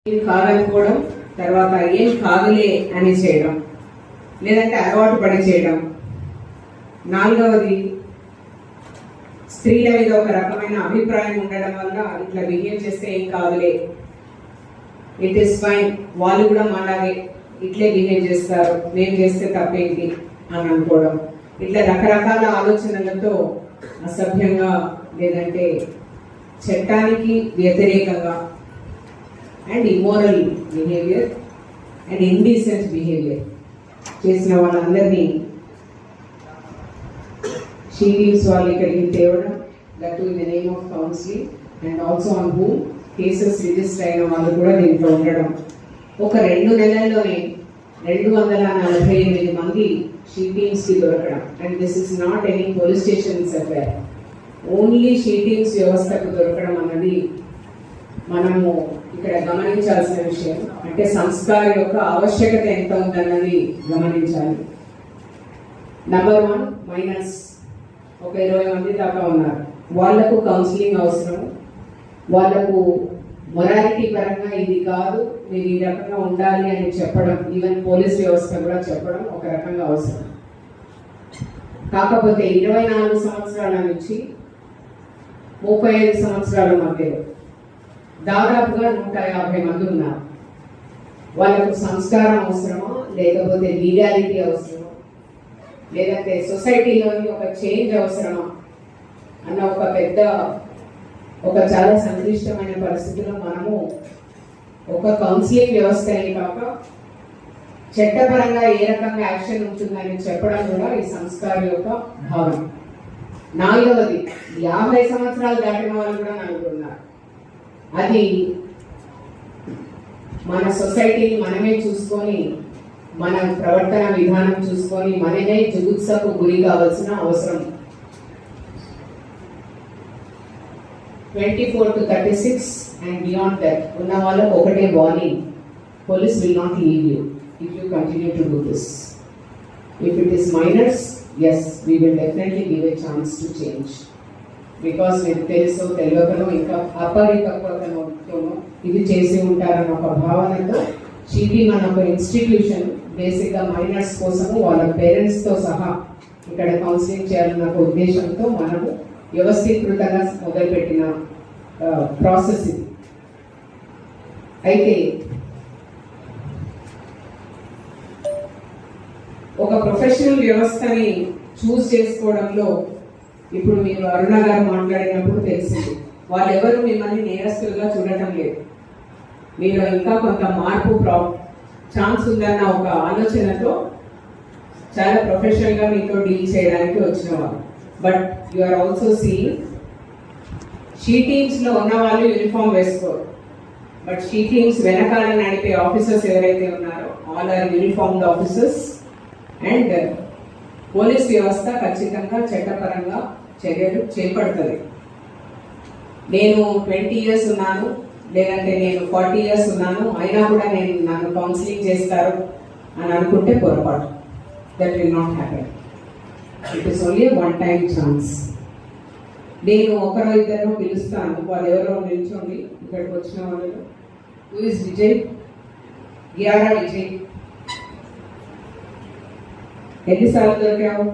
కాదనుకోవడం, తర్వాత ఏం కాదులే అని చేయడం, లేదంటే అలవాటు పడి చేయడం. నాలుగవది, స్త్రీల మీద ఒక రకమైన అభిప్రాయం ఉండడం వల్ల ఇట్లా బిహేవ్ చేస్తే ఏం కాదులే, ఇట్ ఈస్ ఫైన్, వాళ్ళు కూడా మాలాగే ఇట్లే బిహేవ్ చేస్తారు, నేను చేస్తే తప్పేంటి అని అనుకోవడం. ఇట్లా రకరకాల ఆలోచనలతో అసభ్యంగా లేదంటే చట్టానికి వ్యతిరేకంగా and immoral behaviour and indecent behaviour చేసిన వాళ్ళందరినీ షీ టీమ్స్ వాళ్ళు ఇక్కడికి తేవడం, that in the name of counselling and also on whom cases register అయిన వాళ్ళు కూడా దీంట్లో ఉండడం. ఒక 2 నెలల్లోనే 248 మంది షీ టీమ్స్కి దొరకడం. And this is not any police stations affair, only she teams వ్యవస్థకు దొరకడం అన్నది మనము ఇక్కడ గమనించాల్సిన విషయం. అంటే సంస్కారం యొక్క ఆవశ్యకత ఎంత ఉందన్నది గమనించాలి. నంబర్ 1, మైనర్స్ ఒక 20 మంది దాకా ఉన్నారు. వాళ్లకు కౌన్సిలింగ్ అవసరం, వాళ్లకు మొరాలిటీ పరంగా ఇది కాదు, మీరు ఈ రకంగా ఉండాలి అని చెప్పడం, ఈవెన్ పోలీస్ వ్యవస్థ కూడా చెప్పడం ఒక రకంగా అవసరం. కాకపోతే 24 సంవత్సరాల నుంచి 35 సంవత్సరాల మధ్యలో దాదాపుగా 150 మంది ఉన్నారు. వాళ్ళకు సంస్కారం అవసరమా, లేకపోతే లీగాలిటీ అవసరమా, లేదంటే సొసైటీలోని ఒక చేంజ్ అవసరమా అన్న ఒక చాలా సంక్లిష్టమైన పరిస్థితిలో మనము ఒక కౌన్సిలింగ్ వ్యవస్థ కాక చట్టపరంగా ఏ రకంగా యాక్షన్ ఉంటుందని చెప్పడం కూడా ఈ సంస్కారం యొక్క భావన. నాలుగవది, 50 సంవత్సరాలు దాటిన వాళ్ళు కూడా నలుగురున్నారు. అది మన సొసైటీని మనమే చూసుకొని, మన ప్రవర్తన విధానం చూసుకొని మనమే జుగుత్సకు గురి కావాల్సిన అవసరం. 24 to 36 and beyond that ఉన్న వాళ్ళకు ఒకటే warning, police will not leave you if you continue to do this. If it is minors, yes, we will definitely give a chance to change. Because మీకు తెలుసో తెలియకనో ఇంకా అపరిపక్వతనో ఇది చేసి ఉంటారన్న ఒక భావనతో షీటీమ్ అన్న ఒక ఇన్స్టిట్యూషన్ బేసిక్గా మైనర్స్ కోసము వాళ్ళ పేరెంట్స్తో సహా ఇక్కడ కౌన్సిలింగ్ చేయాలన్న ఒక ఉద్దేశంతో మనము వ్యవస్థీకృతంగా మొదలుపెట్టిన ప్రాసెస్ ఇది. అయితే ఒక ప్రొఫెషనల్ వ్యవస్థని చూస్ చేసుకోవడంలో ఇప్పుడు మీరు అరుణ గారు మాట్లాడినప్పుడు తెలిసింది, వాళ్ళెవరు మిమ్మల్ని నేరస్తులుగా చూడటం లేదు, మీరు ఇంకా కొంత మార్పు ఛాన్స్ ఉందన్న ఒక ఆలోచనతో చాలా ప్రొఫెషనల్గా మీతో డీల్ చేయడానికి వచ్చిన వాళ్ళు. But you are also seeing she టీమ్స్లో ఉన్న వాళ్ళు యూనిఫామ్ వేసుకోరు, బట్ షీ టీమ్స్ వెనకాల నడిపే ఆఫీసర్స్ ఎవరైతే ఉన్నారో all are uniformed officers. And police వ్యవస్థ ఖచ్చితంగా చట్టపరంగా చర్యలు చేపడుతుంది. నేను 20 years ఉన్నాను, లేదంటే నేను 40 years ఉన్నాను, అయినా కూడా నన్ను కౌన్సిలింగ్ చేస్తారు అని అనుకుంటే పొరపాటు. That will not happen. It is only one time chance. నేను ఒకరో ఇద్దరు పిలుస్తాను, వాళ్ళు ఎవరో నిల్చోండి ఇక్కడికి వచ్చిన వాళ్ళు. Who is Vijay? గియారా విజయ్, ఎన్నిసార్లు దొరికావు?